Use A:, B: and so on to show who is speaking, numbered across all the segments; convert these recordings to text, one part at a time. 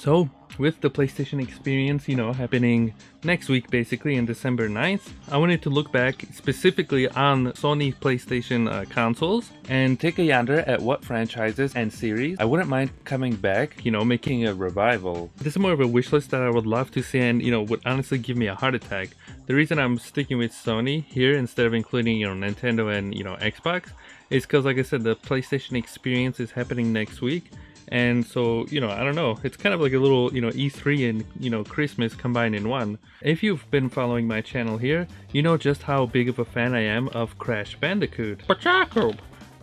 A: So, with the PlayStation experience, happening next week basically on December 9th, I wanted to look back specifically on Sony PlayStation consoles and take a yonder at what franchises and series I wouldn't mind coming back, making a revival. This is more of a wish list that I would love to see and, would honestly give me a heart attack. The reason I'm sticking with Sony here instead of including, Nintendo and, Xbox is because, like I said, the PlayStation experience is happening next week. And so, I don't know, it's kind of like a little, E3 and, Christmas combined in one. If you've been following my channel here, you know just how big of a fan I am of Crash Bandicoot.
B: But Jacob,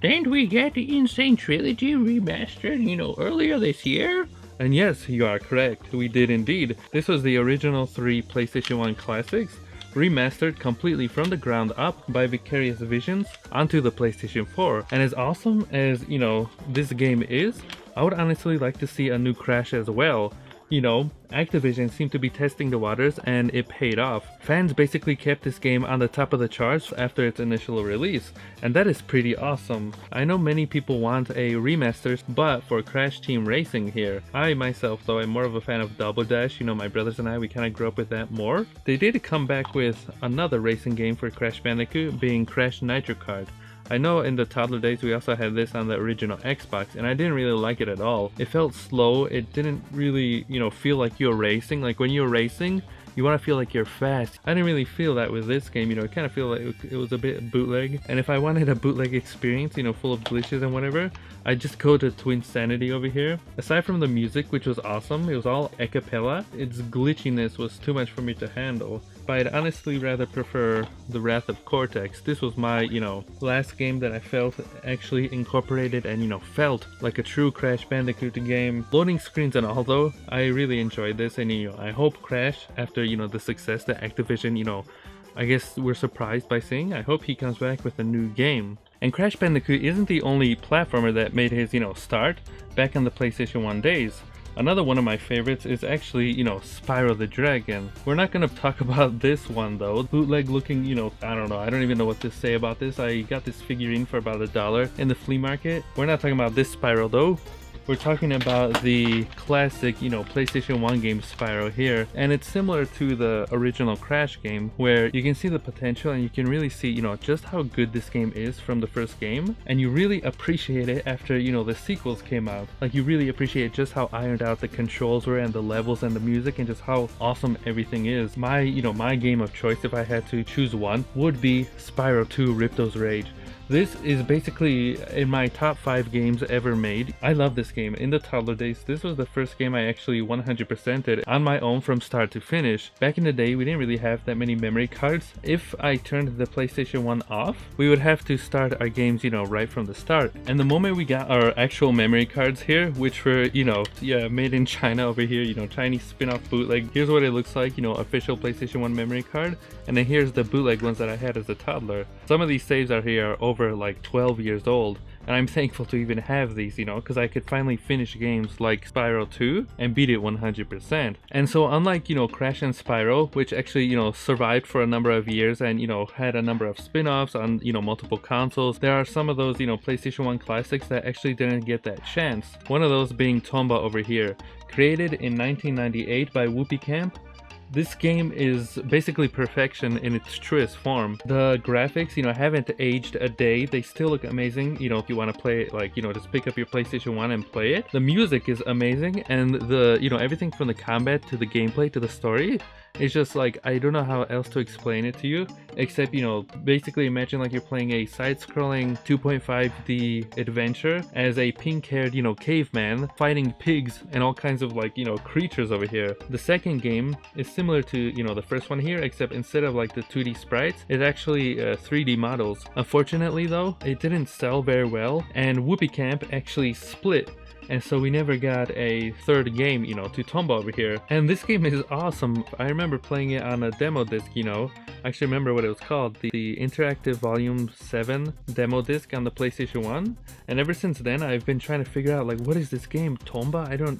B: didn't we get the Insane Trilogy remastered, earlier this year?
A: And yes, you are correct, we did indeed. This was the original 3 PlayStation 1 classics, remastered completely from the ground up by Vicarious Visions onto the PlayStation 4. And as awesome as, this game is, I would honestly like to see a new Crash as well. Activision seemed to be testing the waters and it paid off. Fans basically kept this game on the top of the charts after its initial release, and that is pretty awesome. I know many people want a remaster, but for Crash Team Racing here. I myself though am more of a fan of Double Dash, my brothers and I, we kind of grew up with that more. They did come back with another racing game for Crash Bandicoot, being Crash Nitro Kart. I know in the toddler days we also had this on the original Xbox and I didn't really like it at all. It felt slow, it didn't really, feel like you're racing. Like when you're racing, you want to feel like you're fast. I didn't really feel that with this game, it kind of feel like it was a bit bootleg. And if I wanted a bootleg experience, full of glitches and whatever, I'd just go to Twinsanity over here. Aside from the music, which was awesome, it was all a cappella, its glitchiness was too much for me to handle. But I'd honestly rather prefer The Wrath of Cortex. This was my, last game that I felt actually incorporated and, felt like a true Crash Bandicoot game. Loading screens and all though, I really enjoyed this and, I hope Crash, after, the success that Activision, I guess we're surprised by seeing, I hope he comes back with a new game. And Crash Bandicoot isn't the only platformer that made his, start back in the PlayStation 1 days. Another one of my favorites is actually, Spyro the Dragon. We're not gonna talk about this one though. Bootleg looking, I don't know, I don't even know what to say about this. I got this figurine for about $1 in the flea market. We're not talking about this Spyro though. We're talking about the classic, PlayStation 1 game Spyro here, and it's similar to the original Crash game, where you can see the potential and you can really see, just how good this game is from the first game, and you really appreciate it after, the sequels came out. Like, you really appreciate just how ironed out the controls were and the levels and the music and just how awesome everything is. My, my game of choice, if I had to choose one, would be Spyro 2 Ripto's Rage. This is basically in my top 5 games ever made. I love this game. In the toddler days, this was the first game I actually 100%ed on my own from start to finish. Back in the day, we didn't really have that many memory cards. If I turned the PlayStation 1 off, we would have to start our games, right from the start. And the moment we got our actual memory cards here, which were, made in China over here, Chinese spin-off bootleg. Here's what it looks like, official PlayStation 1 memory card. And then here's the bootleg ones that I had as a toddler. Some of these saves are here over like 12 years old, and I'm thankful to even have these, because I could finally finish games like Spyro 2 and beat it 100%. And so unlike, Crash and Spyro, which actually, survived for a number of years and, had a number of spin-offs on, multiple consoles, there are some of those, PlayStation 1 classics that actually didn't get that chance. One of those being Tomba over here, created in 1998 by Whoopee Camp. This game is basically perfection in its truest form. The graphics, haven't aged a day. They still look amazing, if you want to play it, like, just pick up your PlayStation 1 and play it. The music is amazing, and the, everything from the combat to the gameplay to the story, it's just like, I don't know how else to explain it to you, except, basically imagine like you're playing a side-scrolling 2.5D adventure as a pink-haired, caveman fighting pigs and all kinds of like, creatures over here. The second game is similar to, the first one here, except instead of like the 2D sprites, it's actually 3D models. Unfortunately though, it didn't sell very well, and Whoopee Camp actually split. And so we never got a third game, to Tomba over here. And this game is awesome. I remember playing it on a demo disc, I actually remember what it was called. The Interactive Volume 7 demo disc on the PlayStation 1. And ever since then, I've been trying to figure out, like, what is this game? Tomba? I don't,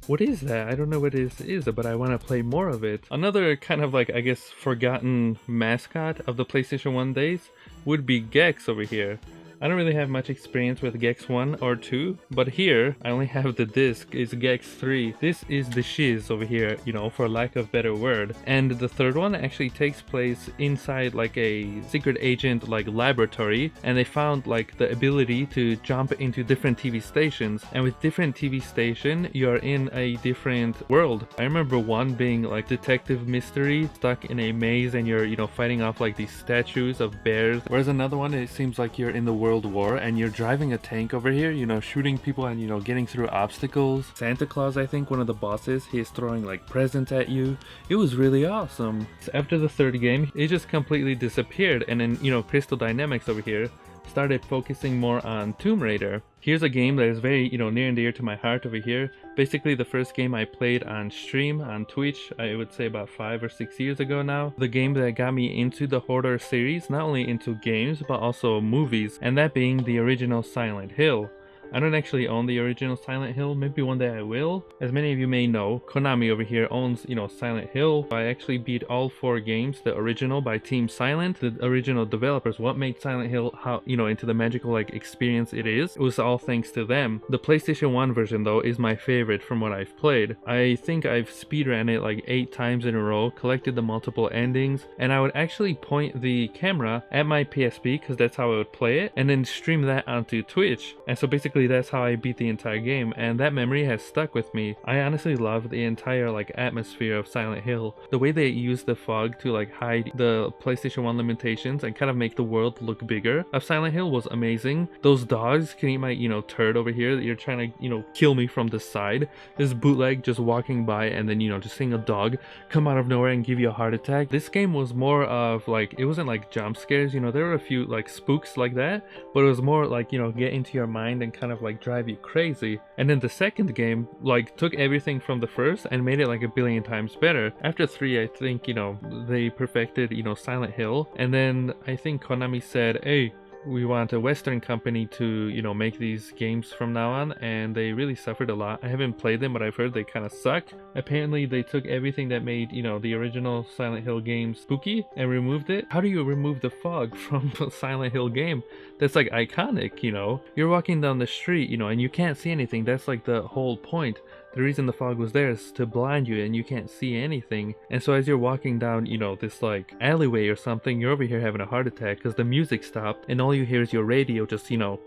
A: what is that? I don't know what it is, but I want to play more of it. Another kind of like, I guess, forgotten mascot of the PlayStation 1 days would be Gex over here. I don't really have much experience with Gex 1 or 2, but here I only have the disc. It's Gex 3. This is the shiz over here, you know, for lack of better word. And the third one actually takes place inside like a secret agent like laboratory, and they found like the ability to jump into different TV stations, and with different TV station you're in a different world. I remember one being like detective mystery, stuck in a maze, and you're, you know, fighting off like these statues of bears, whereas another one it seems like you're in the World War and you're driving a tank over here, you know, shooting people and, you know, getting through obstacles. Santa Claus, I think, one of the bosses, he's throwing like presents at you. It was really awesome. So after the third game, it just completely disappeared, and then, you know, Crystal Dynamics over here started focusing more on Tomb Raider. Here's a game that is very, you know, near and dear to my heart over here. Basically the first game I played on stream on Twitch, I would say about 5 or 6 years ago now. The game that got me into the horror series, not only into games but also movies, and that being the original Silent Hill. I don't actually own the original Silent Hill, maybe one day I will. As many of you may know, Konami over here owns, you know, Silent Hill. I actually beat all 4 games, the original by Team Silent, the original developers, what made Silent Hill, how, you know, into the magical like experience it is. It was all thanks to them. The PlayStation 1 version though is my favorite from what I've played. I think I've speedrun it like 8 times in a row, collected the multiple endings, and I would actually point the camera at my PSP because that's how I would play it, and then stream that onto Twitch. And so basically that's how I beat the entire game, and that memory has stuck with me. I honestly love the entire like atmosphere of Silent Hill. The way they use the fog to like hide the PlayStation 1 limitations and kind of make the world look bigger of Silent Hill was amazing. Those dogs can eat my, you know, turd over here that you're trying to, you know, kill me from the side. This bootleg just walking by and then, you know, just seeing a dog come out of nowhere and give you a heart attack. This game was more of like, it wasn't like jump scares, you know, there were a few like spooks like that, but it was more like, you know, get into your mind and kind of like drive you crazy. And then the second game like took everything from the first and made it like a billion times better. After 3, I think, you know, they perfected, you know, Silent Hill, and then I think Konami said, hey, we want a Western company to, you know, make these games from now on, and they really suffered a lot. I haven't played them, but I've heard they kind of suck. Apparently they took everything that made, you know, the original Silent Hill game spooky and removed it. How do you remove the fog from a Silent Hill game that's like iconic, you know? You're walking down the street, you know, and you can't see anything. That's like the whole point. The reason the fog was there is to blind you and you can't see anything. And so as you're walking down, you know, this like alleyway or something, you're over here having a heart attack because the music stopped and all you hear is your radio just, you know,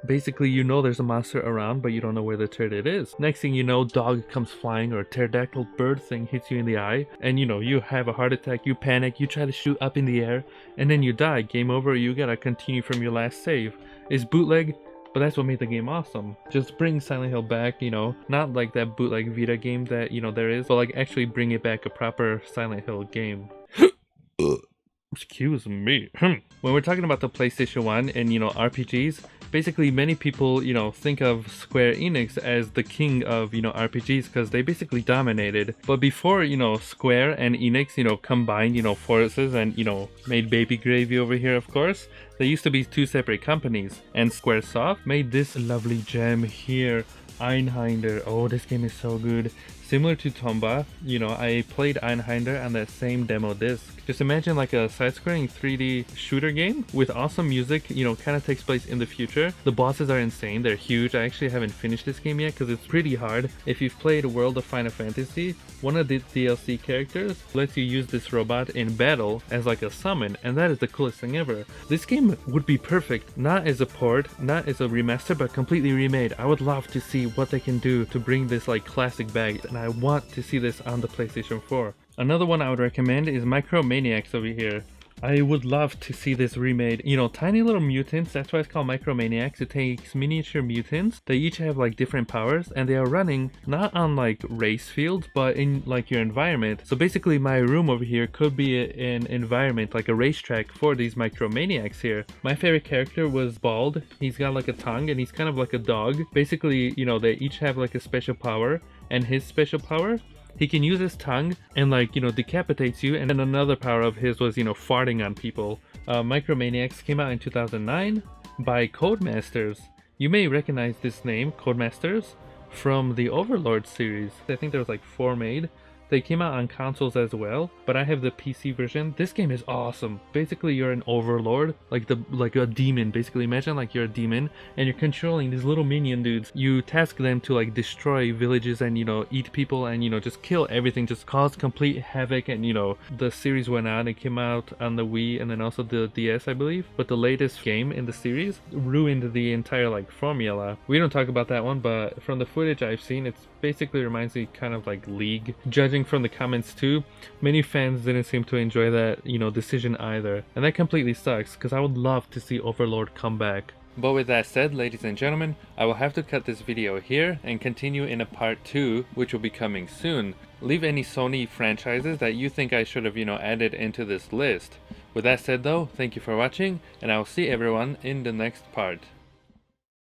A: basically, you know there's a monster around, but you don't know where the turd it is. Next thing you know, dog comes flying or a pterodactyl bird thing hits you in the eye, and you know, you have a heart attack, you panic, you try to shoot up in the air, and then you die. Game over, you gotta continue from your last save. It's bootleg, but that's what made the game awesome. Just bring Silent Hill back, you know, not like that bootleg Vita game that, you know, there is, but like actually bring it back a proper Silent Hill game. Excuse me. When we're talking about the PlayStation 1 and, you know, RPGs, basically many people, you know, think of Square Enix as the king of, you know, RPGs because they basically dominated. But before, you know, Square and Enix, you know, combined, you know, forces and, you know, made baby gravy over here, of course, there used to be 2 separate companies. And Squaresoft made this lovely gem here, Einhander. Oh, this game is so good. Similar to Tomba, you know, I played Einhander on that same demo disc. Just imagine like a side-scrolling 3D shooter game with awesome music, you know, kind of takes place in the future. The bosses are insane, they're huge. I actually haven't finished this game yet because it's pretty hard. If you've played World of Final Fantasy, one of the DLC characters lets you use this robot in battle as like a summon, and that is the coolest thing ever. This game would be perfect, not as a port, not as a remaster, but completely remade. I would love to see what they can do to bring this like classic back, and I want to see this on the PlayStation 4. Another one I would recommend is Maniacs over here. I would love to see this remade. You know, tiny little mutants, that's why it's called Maniacs. It takes miniature mutants. They each have like different powers, and they are running not on like race fields, but in like your environment. So basically my room over here could be an environment, like a racetrack for these Maniacs here. My favorite character was bald. He's got like a tongue and he's kind of like a dog. Basically, you know, they each have like a special power, and his special power, he can use his tongue and like, you know, decapitates you. And then another power of his was, you know, farting on people. Maniacs came out in 2009 by Codemasters. You may recognize this name, Codemasters, from the Overlord series. I think there was like 4 made. They came out on consoles as well, but I have the PC version. This game is awesome. Basically, you're an overlord, like a demon. Basically, imagine like you're a demon and you're controlling these little minion dudes. You task them to like destroy villages and, you know, eat people and, you know, just kill everything, just cause complete havoc. And, you know, the series went on. It came out on the Wii and then also the DS, I believe. But the latest game in the series ruined the entire like formula. We don't talk about that one, but from the footage I've seen, it's basically reminds me kind of like League. Judging from the comments too, many fans didn't seem to enjoy that, you know, decision either. And that completely sucks, because I would love to see Overlord come back. But with that said, ladies and gentlemen, I will have to cut this video here and continue in a part 2, which will be coming soon. Leave any Sony franchises that you think I should have, you know, added into this list. With that said though, thank you for watching, and I will see everyone in the next part.